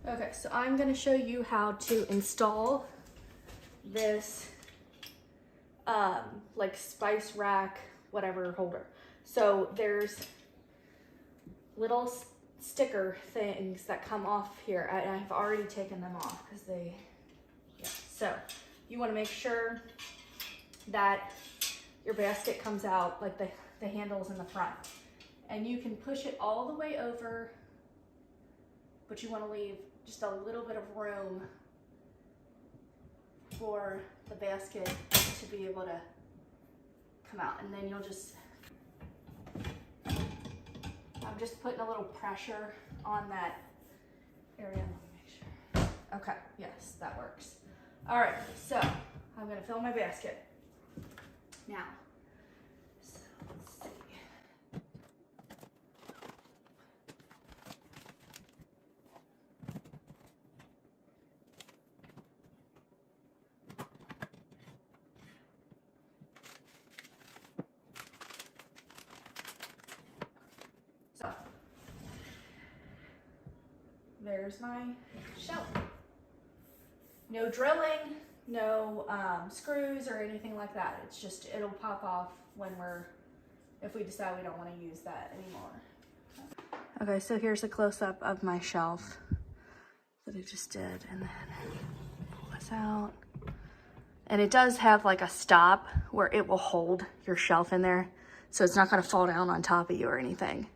Okay, so I'm gonna show you how to install this like spice rack, whatever holder. So there's little sticker things that come off here. I've already taken them off because they, yeah. So you wanna make sure that your basket comes out, like the handle's in the front. And you can push it all the way over, but you wanna leave just a little bit of room for the basket to be able to come out. And then you'll just, I'm just putting a little pressure on that area. Let me make sure. Okay, yes, that works. All right, so I'm gonna fill my basket now. So let's see. So there's my shelf. No drilling, no screws or anything like that. It's just, it'll pop off if we decide we don't want to use that anymore. Okay, so here's a close-up of my shelf that I just did, and then pull this out. And it does have like a stop where it will hold your shelf in there, so it's not gonna fall down on top of you or anything.